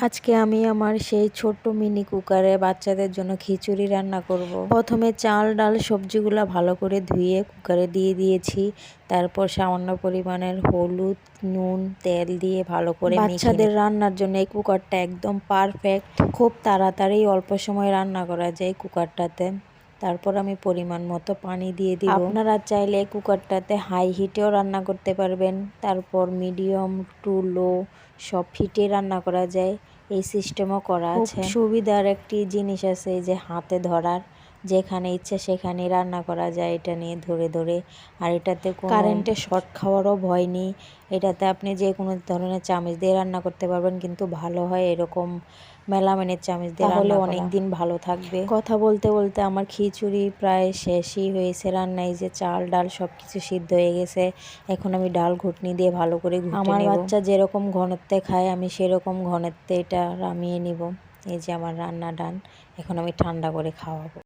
আজকে আমি আমার সেই ছোট্ট মিনি কুকারে বাচ্চাদের জন্য খিচুড়ি রান্না করব। প্রথমে চাল ডাল সবজিগুলো ভালো করে ধুয়ে কুকারে দিয়ে দিয়েছি। তারপর সামান্য পরিমাণের হলুদ, নুন, তেল দিয়ে ভালো করে বাচ্চাদের রান্নার জন্য এই কুকারটা একদম পারফেক্ট। খুব তাড়াতাড়ি অল্প সময় রান্না করা যায় কুকারটাতে। তারপর আমি পরিমাণ মতো পানি দিয়ে দিব। আপনারা চাইলে কুকারটাতে হাই হিটেও রান্না করতে পারবেন। তারপর মিডিয়াম টু লো সব হিটে রান্না করা যায়। এই সিস্টেমও করা আছে। সুবিধার একটি জিনিস আছে এই যে হাতে ধরার, যেখানে ইচ্ছে সেখানে রান্না করা যায় এটা নিয়ে ধরে ধরে। আর এটাতে কারেন্টে শর্ট খাওয়ারও ভয় নেই। এটাতে আপনি যে কোনো ধরনের চামচ দিয়ে রান্না করতে পারবেন, কিন্তু ভালো হয় এরকম মেলামাইনের চামচ দিয়ে, তাহলে অনেক দিন ভালো থাকবে। কথা বলতে বলতে আমার খিচুড়ি প্রায় শেষই হয়েছে রান্না। এই যে চাল ডাল সব কিছু সিদ্ধ হয়ে গেছে। এখন আমি ডাল ঘুটনি দিয়ে ভালো করে ঘুটে নেব। আমার বাচ্চা যেরকম ঘনত্বে খায় আমি সেরকম ঘনত্বে এটা নামিয়ে নিব। এই যে আমার রান্না ডান। এখন আমি ঠান্ডা করে খাওয়াবো।